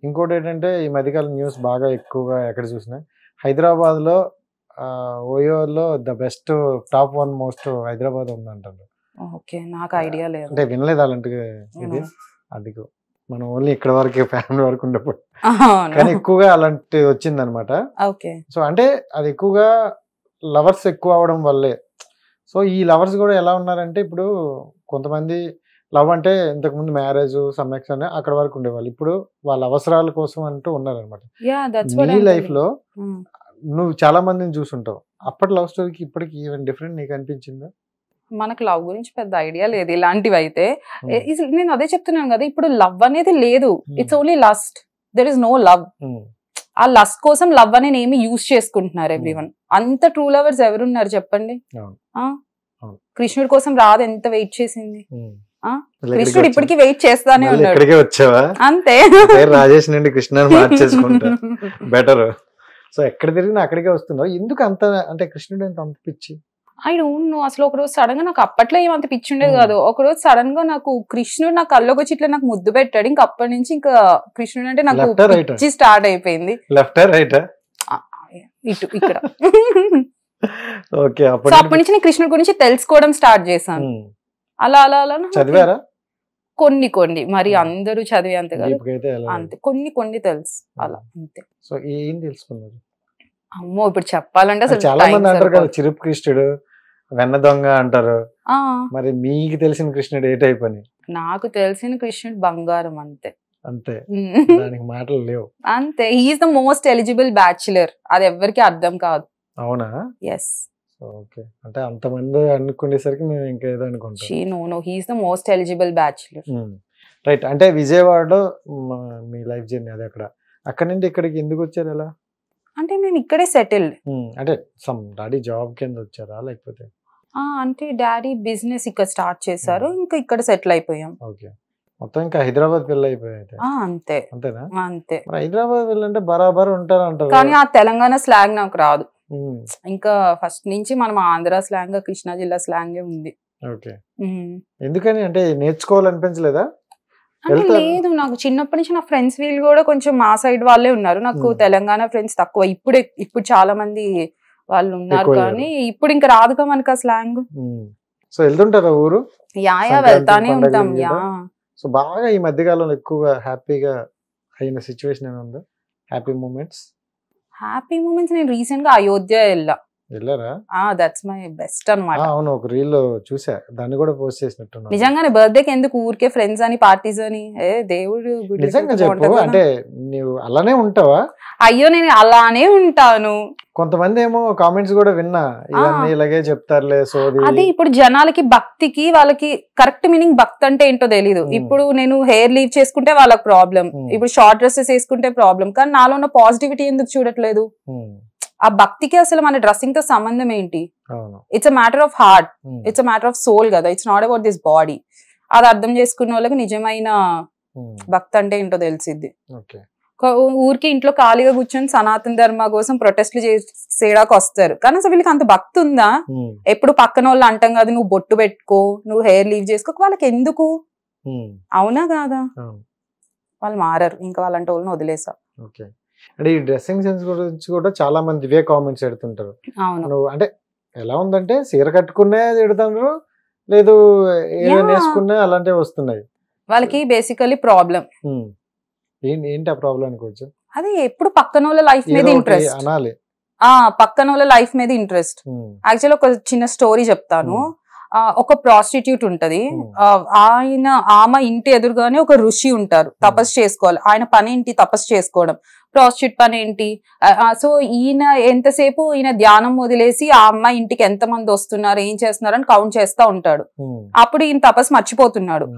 ఇంకోటి ఏంటంటే ఈ మధ్యకాలం న్యూస్ బాగా ఎక్కువగా ఎక్కడ చూసినా హైదరాబాద్లో ఓయోలో the best top 1 most Hyderabad ఉందంటారు. ఓకే, నాకు ఐడియా లేదు. అంటే వినలేదు అలాంటి ఇది. అది మనం ఓన్లీ ఇక్కడ వరకు ఫ్యామిలీ వరకు ఉండప్పుడు, కానీ ఎక్కువగా అలాంటి వచ్చిందనమాట. ఓకే. సో అంటే అది ఎక్కువగా లవర్స్ ఎక్కువ అవడం వల్లే. సో ఈ లవర్స్ కూడా ఎలా ఉన్నారంటే ఇప్పుడు కొంతమంది లవ్ అంటే ఇంతకుముందు మ్యారేజ్ సమ్మెక్స్ అని అక్కడ వరకు ఉండేవాళ్ళు, ఇప్పుడు వాళ్ళ అవసరాల కోసం అంటూ ఉన్నారనమాట. నీ లైఫ్ లో నువ్వు చాలా మందిని చూసుంటావు, అప్పటి లవ్ స్టోరీకి ఇప్పటికి ఈవెన్ డిఫరెంట్ నీకు అనిపించిందా? మనకు లవ్ గురించి పెద్ద ఐడియా లేదు ఇలాంటివి అయితే. నేను అదే చెప్తున్నాను కదా, ఇప్పుడు లవ్ అనేది లేదు, it's only lust, there is no love. ఆ లస్ట్ కోసం లవ్ అనేది ఏమి యూజ్ చేసుకుంటున్నారు ఎవ్రీవన్. అంత ట్రూ లవర్స్ ఎవరున్నారు చెప్పండి? కృష్ణుడి కోసం రాధ ఎంత వెయిట్ చేసింది, కృష్ణుడు ఇప్పటికి వెయిట్ చేస్తానే ఉన్నాడు. వచ్చావా అంతే, రాజేష్ నుండి కృష్ణ మార్చేసుకుంటా బెటర్. సో ఎక్కడ తిరిగినా అక్కడికే వస్తున్నావు, ఎందుకు అంత అంటే కృష్ణుడు ఎంత అంత పిచ్చి? I don't know. అసలు ఒకరోజు సడన్ గా నాకు అప్పట్లో ఏమంత పిచ్చి ఉండేది కాదు, ఒకరోజు సడన్ గా నాకు కృష్ణుడు నా కళ్ళకి వచ్చి ఇట్లా నాకు ముద్దు పెట్టాడు. ఇంకా అప్పటి నుంచి ఇంకా కృష్ణుడు అంటే నాకు పిచ్చి స్టార్ట్ అయిపోయింది. ఇటు ఇక్కడ సో అప్పటి నుంచి నేను కృష్ణుడి గురించి తెలుసుకోవడం స్టార్ట్ చేశాను. అలా అలా అలా చదివారా? కొన్ని మరి అందరూ చదివే అంతే కాదు, అంతే కొన్ని తెలుసు అలా అంతే. సో ఏం తెలుసుకున్నారు? అమ్మో ఇప్పుడు చెప్పాలంటే అసలు చాలా మంది అంటారు కదా చిరుపు కృష్ణుడు, వెన్న దొంగ అంటారు. మరి మీకు తెలిసిన కృష్ణుడు ఏ టైప్ అని? నాకు తెలిసిన కృష్ణుడు బంగారం అంతే. అంతే, దానికి మాటలు లేవు. అంతే, he's the most eligible bachelor. అది ఎవరికి అర్థం కాదు. అవునా? ఎస్. ఓకే, అంటే అంతమంది అనుకునేసరికి మేము ఇంకా ఏదో అనుకుంటాం. No he's the most eligible bachelor. Right. అంటే విజయవాడలో మీ లైఫ్ జర్నీ అది, అక్కడ నుండి ఇక్కడికి ఎందుకు వచ్చారు? ఎలా అంటే మేము ఇక్కడే సెటిల్డ్. అంటే సమ్ డాడీ జాబ్ కింద వచ్చారా లేకపోతే? అంటే డాడీ బిజినెస్ ఇక్కడ స్టార్ట్ చేశారు, ఇంకా ఇక్కడ సెటిల్ అయిపోయాం. ఓకే, మొత్తం ఇంకా హైదరాబాద్ వెళ్ళి అయిపోయాయి. అంతే. అంతేనా? అంతే. హైదరాబాద్ వెళ్ళంటే బరాబర్ ఉంటారు అంటారు, కానీ ఆ తెలంగాణ స్లాంగ్ నాకు రాదు. ఇంకా ఫస్ట్ నుంచి మనం ఆంధ్ర స్లాంగ్, కృష్ణా జిల్లా స్లాంగ్ ఉంది. ఓకే, ఎందుకని అంటే నేర్చుకోవాలనిపించలేదా? లేదు, నాకు చిన్నప్పటి నుంచి నా ఫ్రెండ్స్ వీళ్ళు కూడా కొంచెం మా సైడ్ వాళ్ళే ఉన్నారు. నాకు తెలంగాణ ఫ్రెండ్స్ తక్కువ. ఇప్పుడు చాలా మంది వాళ్ళు ఉన్నారు, కానీ ఇప్పుడు ఇంకా రాదుగా మనకు ఆ స్లాంగ్. సో వెళ్తుంటారా ఊరు? యా వెళ్తానే ఉంటాం. యా. సో బాగా ఈ మధ్యకాలంలో ఎక్కువగా హ్యాపీగా అయిన సిచ్యువేషన్ ఏమైనా ఉందా? హ్యాపీ మూమెంట్స్ నేను రీసెంట్ గా అయోధ్య వెళ్ళారా? దట్స్ మై బెస్ట్ అన్నమాట. అవును, ఒక రీల్ లో చూసా, దాన్ని కూడా పోస్ట్ చేసినట్టు. నిజంగానే బర్త్డేకి ఎందుకు ఊరికే ఫ్రెండ్స్ అని పార్టీస్ అని? దేవుడు నిజంగా చెప్పు, అంటే నువ్వు అలానే ఉంటావా? అయ్యో నేను అలానే ఉంటాను. కొంతమంది ఏమో కామెంట్స్ కూడా విన్నా, ఇవన్నీ ఇలాగే చెప్తారులే సోది. అది ఇప్పుడు జనాలకి భక్తికి వాళ్ళకి కరెక్ట్ మీనింగ్ భక్తి అంటే ఏంటో తెలీదు. ఇప్పుడు నేను హెయిర్ లీవ్ చేసుకుంటే వాళ్ళకి ప్రాబ్లం, ఇప్పుడు షార్ట్ డ్రెస్సెస్ వేసుకుంటే ప్రాబ్లం, కానీ నాలో ఉన్న పాజిటివిటీ ఎందుకు చూడట్లేదు? ఆ భక్తికి అసలు మన డ్రెస్సింగ్ తో సంబంధం ఏంటి? It's a matter of heart, it's a matter of soul కదా, it's not about this body. అది అర్థం చేసుకున్న వాళ్ళకి నిజమైన భక్తి అంటే ఏంటో తెలిసిద్ది. ఊరికి ఇంట్లో ఖాళీగా కూర్చొని సనాతన ధర్మ కోసం ప్రొటెస్ట్లు చేయడానికి వస్తారు, కానీ అసలు వీళ్ళకి అంత భక్తి ఉందా? ఎప్పుడు పక్కన వాళ్ళు అంటాం కదా, నువ్వు బొట్టు పెట్టుకో, నువ్వు హెయిర్ లీవ్ చేసుకో, వాళ్ళకి ఎందుకు? అవునా కాదా? వాళ్ళు మారరు, ఇంకా వాళ్ళంటే వాళ్ళని వదిలేసా. అంటే ఈ డ్రెస్సింగ్ సెన్స్ గురించి కూడా చాలా మంది ఇవే కామెంట్స్ పెడుతుంటారు. నువ్వు అంటే ఎలా ఉందంటే చీర కట్టుకునే పెడుతున్నారు, లేదు ఏదైనా వేసుకున్నా అలాంటివి వస్తున్నాయి. వాళ్ళకి బేసికలీ ప్రాబ్లం ఏంటి ఆ ప్రాబ్లం అనుకోవచ్చు? అది ఎప్పుడు పక్కన వాళ్ళ లైఫ్ మీద ఇంట్రెస్ట్ అనాలి. పక్కన వాళ్ళ లైఫ్ మీద ఇంట్రెస్ట్. యాక్చువల్లీ ఒక చిన్న స్టోరీ చెప్తాను. ఒక ప్రాస్టిట్యూట్ ఉంటది, ఆమె ఇంటి ఎదురుగానే ఒక ఋషి ఉంటారు, తపస్సు చేసుకోవాలి. ఆయన పని ఏంటి? తపస్సు చేసుకోవడం. ప్రాస్టిట్యూట్ పని ఏంటి? సో ఈయన ఎంతసేపు ఈయన ధ్యానం వదిలేసి ఆ అమ్మాయి ఇంటికి ఎంత మంది వస్తున్నారు, ఏం చేస్తున్నారు అని కౌంట్ చేస్తా ఉంటాడు. అప్పుడు ఈయన తపస్సు మర్చిపోతున్నాడు.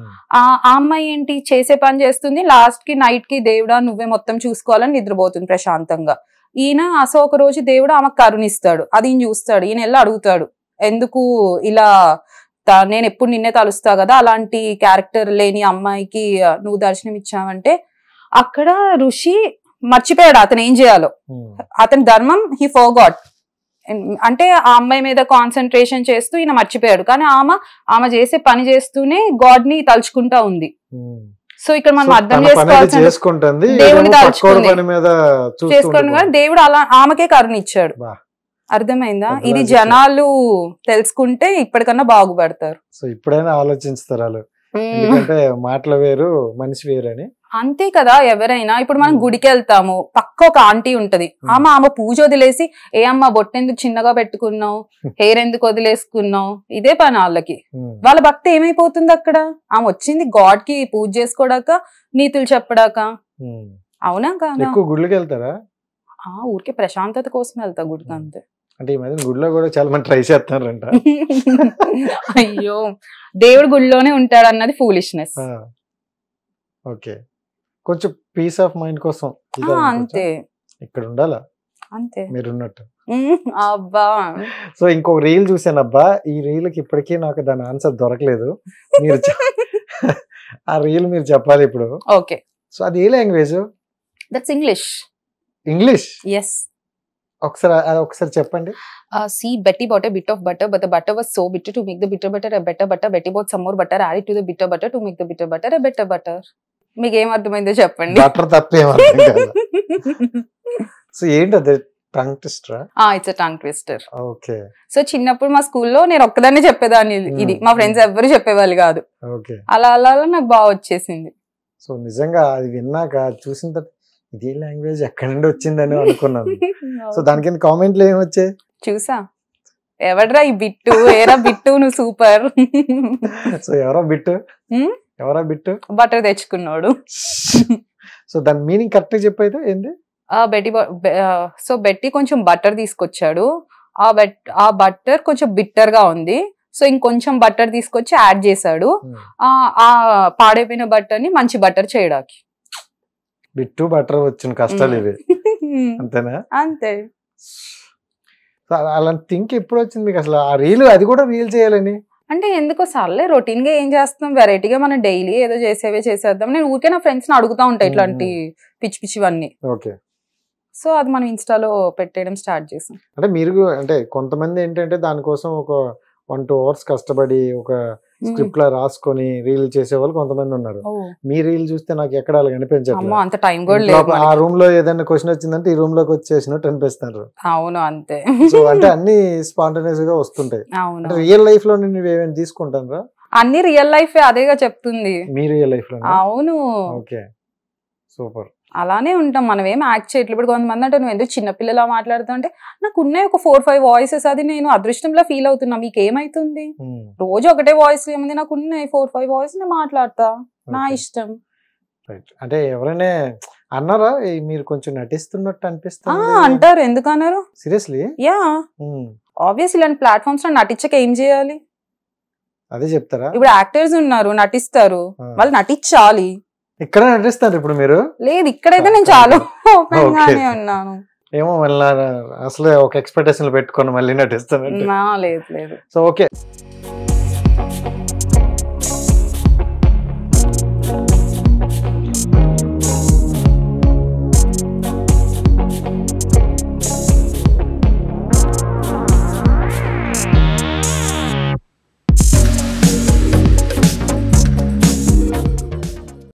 ఆ అమ్మాయి ఏంటి చేసే పని చేస్తుంది, లాస్ట్ కి నైట్ కి దేవుడా నువ్వే మొత్తం చూసుకోవాలని నిద్రపోతుంది ప్రశాంతంగా. ఈయన ఒక రోజు దేవుడు ఆమెకు కరుణిస్తాడు, అది ఈయన చూస్తాడు. ఈయన వెళ్ళి అడుగుతాడు, ఎందుకు ఇలా, నేను ఎప్పుడు నిన్నే తలుస్తా కదా, అలాంటి క్యారెక్టర్ లేని అమ్మాయికి నువ్వు దర్శనం ఇచ్చావంటే అక్కడ ఋషి మర్చిపోయాడు అతను ఏం చేయాలో. అతని ధర్మం హీ ఫర్గాట్. అంటే ఆ అమ్మాయి మీద కాన్సన్ట్రేషన్ చేస్తూ ఈయన మర్చిపోయాడు, కానీ ఆమె చేసే పని చేస్తూనే గాడ్ ని తలుచుకుంటా ఉంది. సో ఇక్కడ మనం So, అర్థం తన పని అది చేసుకోవాల్సిన చేసుకుంటుంది దేవుని ఈడేమో పక్కోడి తలుచుకుంది. పని మీద చూస్తూ చేసుకోండి కానీ ఉండిపోతుంది. దేవుడు అలా ఆమెకే కరుణ ఇచ్చాడు. బా. అర్థమైందా? పెద్ద ఇది లాజిక్. జనాలు తెలుసుకుంటే ఇప్పటికన్నా బాగుపడతారు. సో ఇప్పుడైనా ఆలోచిస్తారు వాళ్ళు, ఎందుకంటే మాటలు వేరు మనిషి వేరు అని. అంతే కదా, ఎవరైనా ఇప్పుడు మనం గుడికి వెళ్తాము, పక్క ఒక ఆంటీ ఉంటది, ఆమె పూజ వదిలేసి ఏ అమ్మ బొట్టెందుకు చిన్నగా పెట్టుకున్నావు, హెయిర్ ఎందుకు వదిలేసుకున్నావు, ఇదే పని వాళ్ళకి. వాళ్ళ భక్తి ఏమైపోతుంది అక్కడ? ఆమె వచ్చింది గాడ్ కి పూజ చేసుకోడాక, నీతులు చెప్పడాక. అవునా కాదా? ఎక్కువ గుళ్ళకి వెళ్తారా? ఊరికే ప్రశాంతత కోసం వెళ్తా గుడికి, అంతే. అంటే ఈ మధ్య గుడిలో కూడా చాలా మంది ట్రై చేస్తున్నారంట. అయ్యో, దేవుడు గుడిలోనే ఉంటాడు అన్నది ఫూలిష్నెస్. ఓకే, కొంచెం పీస్ ఆఫ్ మైండ్ కోసం అంతే, ఇక్కడ ఉండాలా, అంతే మీరు ఉన్నట్టు. అబ్బా. సో ఇంకొక రీల్ చూసాను అబ్బా, ఈ రీల్ కి ఇప్పటికీ నాకు దాని ఆన్సర్ దొరకలేదు. మీరు ఆ రీల్ మీరు చెప్పాలి ఇప్పుడు. ఓకే, సో అది ఏ language? That's English. English? Yes. ఒకసారి చెప్పండి. See, Betty bought a bit of butter, but the butter was so bitter. To make the bitter butter a better butter, Betty bought some more butter, added to the bitter butter to make the bitter butter a better butter. మీకు ఏం అర్థమైందో చెప్పండి. Butter తప్పేం అర్థం కాదు. So ఏంటి అది, tongue ట్విస్టరా? It's tongue twister. Okay. So చిన్నప్పుడు మా స్కూల్లో నేను ఒక్కదాన్నే చెప్పేదాన్ని ఇది, మా ఫ్రెండ్స్ ఎవ్వరు చెప్పేవాళ్ళు కాదు. ఓకే. అలా అలా నాకు బాగా వచ్చేసింది. సో నిజంగా అది విన్నాక చూసిన తర్వాత ఇదే లాంగ్వేజ్ ఎక్కడి నుండి వచ్చిందని అనుకున్నాను. సో దాని కింద కామెంట్లు ఏమి వచ్చాయి చూసా, ఎవడ్రా ఈ బిట్టు, ఏరా బిట్టు నువ్వు సూపర్. సో ఎవరా బిట్టు? బటర్ తెచ్చుకున్నాడు. సో దాని మీనింగ్ కరెక్ట్ చెప్పైతే ఏంది? సో బెట్టి కొంచెం బటర్ తీసుకొచ్చాడు, ఆ బటర్ కొంచెం బిట్టర్ గా ఉంది, సో ఇంకొంచెం బటర్ తీసుకొచ్చి యాడ్ చేశాడు ఆ పాడైపోయిన బటర్ ని మంచి బటర్ చేయడానికి. బిట్టు బటర్ వచ్చిన కష్టాలు ఇవి, అంతేనా? అంతే. అలాంటి థింక్ ఎప్పుడు వచ్చింది మీకు అసలు? ఆ రీల్, అది కూడా రీల్ చేయాలని అంటే ఎందుకో సార్లే రొటీన్ గా ఏం చేస్తాం, వెరైటీగా మనం డైలీ ఏదో చేసేద్దాం. నేను ఊరికే నా ఫ్రెండ్స్ ని అడుగుతా ఉంటా ఇట్లాంటి పిచ్చి పిచ్చివన్నీ. ఓకే. సో అది మనం ఇన్స్టాలో పెట్టేయడం స్టార్ట్ చేసాం. అంటే మీరు, అంటే కొంతమంది ఏంటంటే దానికోసం ఒక 1-2 hours కష్టపడి ఒక స్క్రిప్ట్ లా రాసుకొని రీల్ చేసే వాళ్ళు కొంతమంది ఉన్నారు. మీ రీల్ చూస్తే నాకు ఎక్కడ అలా కనిపించట్లేదు. అంత టైం కూడా లేదు. ఆ రూమ్ లో ఏదైనా క్వశ్చన్ వచ్చిందంటే ఈ రూమ్ లోకి వచ్చేసినట్టు అనిపిస్తారు. అవును, అంతే. సో అంటే అన్ని స్పాంటేనియస్ గా వస్తుంటాయి. అవును. రియల్ లైఫ్ లో నేను ఏమైనా తీసుకుంటారా? అన్ని రియల్ లైఫ్ అదేగా చెప్తుంది. మీ రియల్ లైఫ్ లో? అవును. Okay, super. అలానే ఉంటాం, మనం ఏం యాక్ట్ చేయట్లేదు. ఇప్పుడు కొంతమంది అంటే నువ్వు ఎందుకు చిన్నపిల్లలా మాట్లాడుతావు అంటే, నాకు ఉన్నాయి ఒక 4-5 వాయిసెస్, అది నేను అదృష్టంలో ఫీల్ అవుతున్నా. మీకు ఏమైతుంది? రోజు ఒకటే వాయిస్ ఏముంది, నాకు ఉన్నాయి 4-5 వాయిస్, నేను మాట్లాడతా, నా ఇష్టం. అంటే ఎవరైనా అన్నారా మీరు కొంచెం నటిస్తున్నట్టు అనిపిస్తుంది అంటారు? ఎందుకు అన్నారు? సీరియస్లీ? Yeah, obvious. ఇలాంటి ప్లాట్ఫామ్స్ లో నటించక ఏం చేయాలి? అదే చెప్తారా? ఇప్పుడు యాక్టర్స్ ఉన్నారు, నటిస్తారు, వాళ్ళు నటించాలి. ఇక్కడ నటిస్తారు ఇప్పుడు మీరు? లేదు, ఇక్కడైతే నేను చాలా ఓపెన్ గానే ఉన్నాను. ఏమో మళ్ళీ అసలే ఒక ఎక్స్పెక్టేషన్ పెట్టుకొని మళ్ళీ నటిస్తాను. లేదు. So okay.